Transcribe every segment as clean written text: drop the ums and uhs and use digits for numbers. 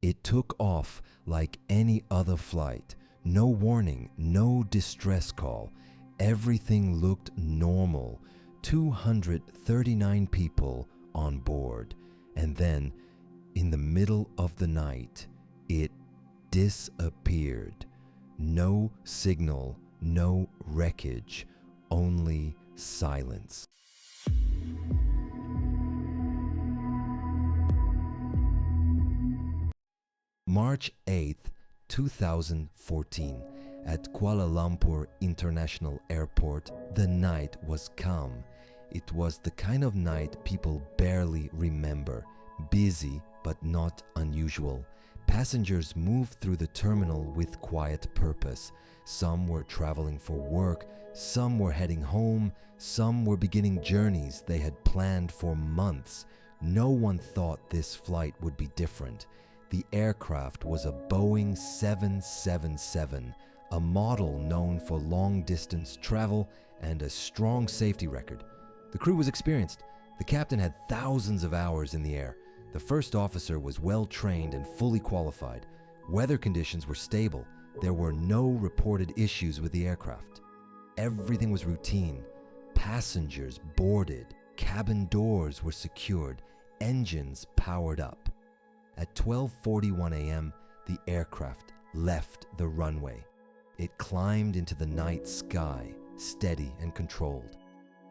It took off like any other flight. No warning, no distress call. Everything looked normal. 239 people on board. And then, in the middle of the night, it disappeared. No signal, no wreckage, only silence. March 8th, 2014, at Kuala Lumpur International Airport, the night was calm. It was the kind of night people barely remember. Busy, but not unusual. Passengers moved through the terminal with quiet purpose. Some were traveling for work, some were heading home, some were beginning journeys they had planned for months. No one thought this flight would be different. The aircraft was a Boeing 777, a model known for long-distance travel and a strong safety record. The crew was experienced. The captain had thousands of hours in the air. The first officer was well-trained and fully qualified. Weather conditions were stable. There were no reported issues with the aircraft. Everything was routine. Passengers boarded. Cabin doors were secured. Engines powered up. At 12:41 a.m., the aircraft left the runway. It climbed into the night sky, steady and controlled.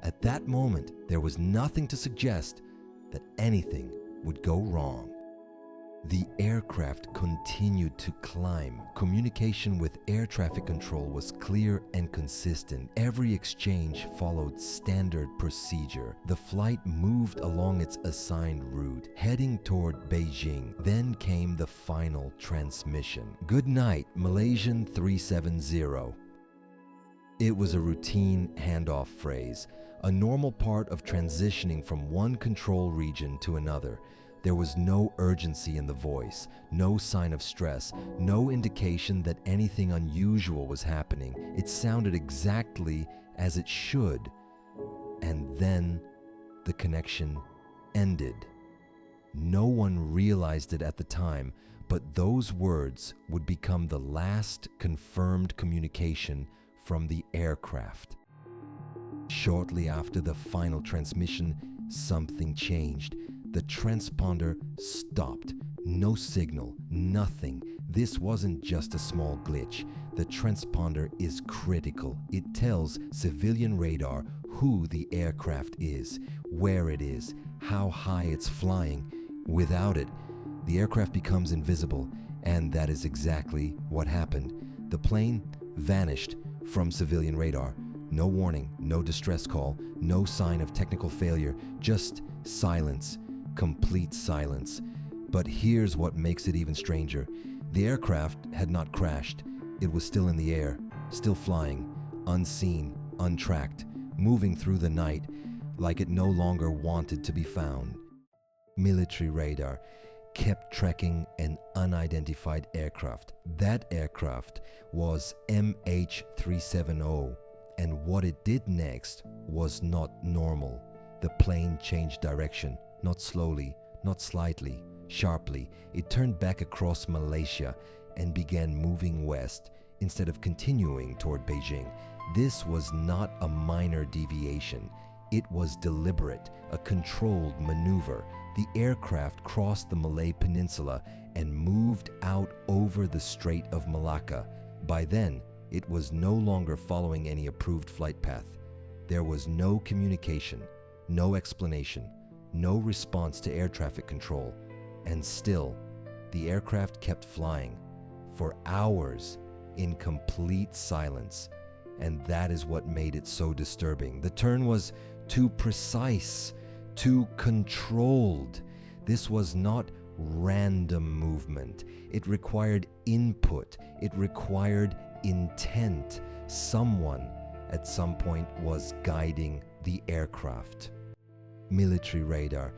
At that moment, there was nothing to suggest that anything would go wrong. The aircraft continued to climb. Communication with air traffic control was clear and consistent. Every exchange followed standard procedure. The flight moved along its assigned route, heading toward Beijing. Then came the final transmission. "Good night, Malaysian 370. It was a routine handoff phrase, a normal part of transitioning from one control region to another. There was no urgency in the voice, no sign of stress, no indication that anything unusual was happening. It sounded exactly as it should. And then the connection ended. No one realized it at the time, but those words would become the last confirmed communication from the aircraft. Shortly after the final transmission, something changed. The transponder stopped. No signal, nothing. This wasn't just a small glitch. The transponder is critical. It tells civilian radar who the aircraft is, where it is, how high it's flying. Without it, the aircraft becomes invisible, and that is exactly what happened. The plane vanished from civilian radar. No warning, no distress call, no sign of technical failure, just silence. Complete silence. But here's what makes it even stranger. The aircraft had not crashed. It was still in the air, still flying, unseen, untracked, moving through the night like it no longer wanted to be found. Military radar kept tracking an unidentified aircraft. That aircraft was MH370, and what it did next was not normal. The plane changed direction. Not slowly, not slightly, sharply. It turned back across Malaysia and began moving west instead of continuing toward Beijing. This was not a minor deviation. It was deliberate, a controlled maneuver. The aircraft crossed the Malay Peninsula and moved out over the Strait of Malacca. By then, it was no longer following any approved flight path. There was no communication, no explanation, no response to air traffic control, and still, the aircraft kept flying for hours in complete silence, and that is what made it so disturbing. The turn was too precise, too controlled. This was not random movement. It required input. It required intent. Someone at some point was guiding the aircraft. Military radar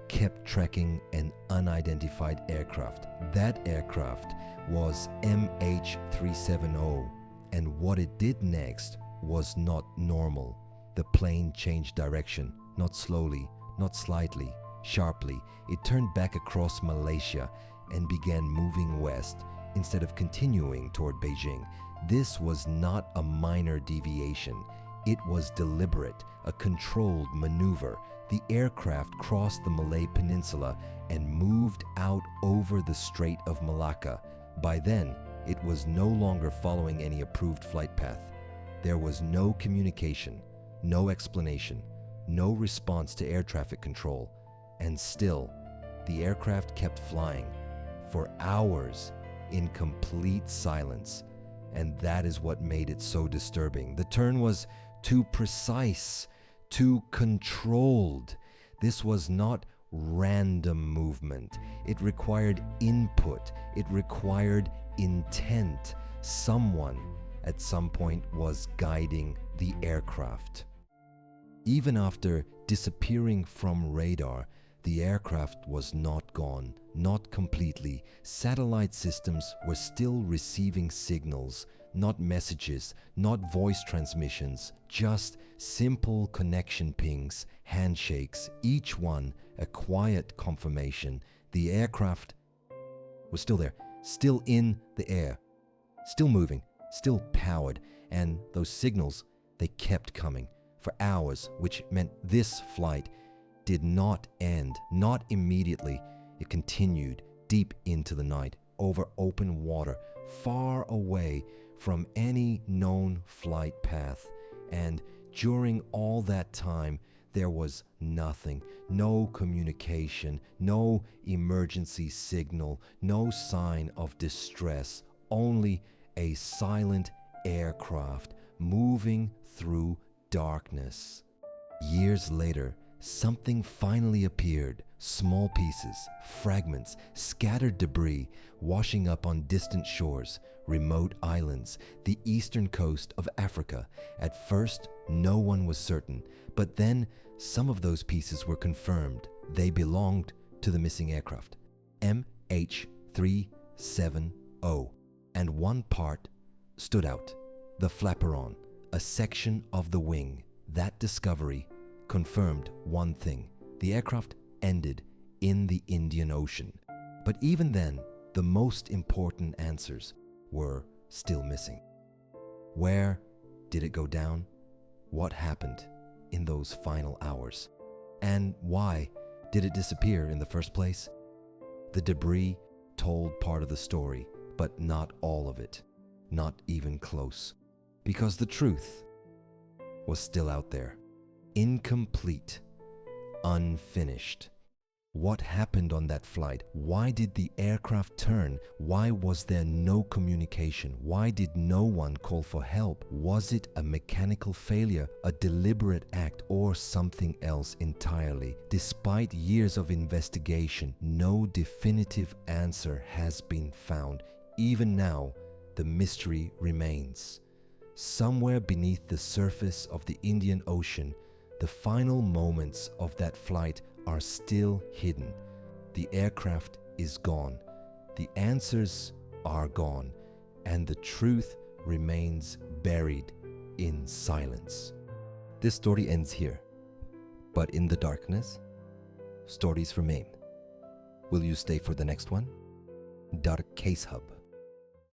kept tracking an unidentified aircraft. That aircraft was MH370, and what it did next was not normal. The plane changed direction, not slowly, not slightly, sharply. It turned back across Malaysia and began moving west instead of continuing toward Beijing. This was not a minor deviation. It was deliberate, a controlled maneuver. The aircraft crossed the Malay Peninsula and moved out over the Strait of Malacca. By then, it was no longer following any approved flight path. There was no communication, no explanation, no response to air traffic control, and still, the aircraft kept flying for hours in complete silence. And that is what made it so disturbing. The turn was too precise, too controlled. This was not random movement. It required input. It required intent. Someone at some point was guiding the aircraft. Even after disappearing from radar, the aircraft was not gone, not completely. Satellite systems were still receiving signals, not messages, not voice transmissions, just simple connection pings, handshakes, each one a quiet confirmation. The aircraft was still there, still in the air, still moving, still powered, and those signals, they kept coming for hours, which meant this flight did not end, not immediately. It continued deep into the night, over open water, far away from any known flight path. And during all that time, there was nothing, no communication, no emergency signal, no sign of distress, only a silent aircraft moving through darkness. Years later, something finally appeared. Small pieces, fragments, scattered debris washing up on distant shores, remote islands, the eastern coast of Africa. At first, no one was certain, but then some of those pieces were confirmed. They belonged to the missing aircraft, MH370, and one part stood out, the flaperon, a section of the wing. That discovery confirmed one thing: the aircraft ended in the Indian Ocean. But even then, the most important answers were still missing. Where did it go down? What happened in those final hours? And why did it disappear in the first place? The debris told part of the story, but not all of it, not even close, because the truth was still out there, incomplete, unfinished. What happened on that flight? Why did the aircraft turn? Why was there no communication? Why did no one call for help? Was it a mechanical failure, a deliberate act, or something else entirely? Despite years of investigation, no definitive answer has been found. Even now, the mystery remains. Somewhere beneath the surface of the Indian Ocean, the final moments of that flight are still hidden. The aircraft is gone. The answers are gone. And the truth remains buried in silence. This story ends here. But in the darkness, stories remain. Will you stay for the next one? Dark Case Hub.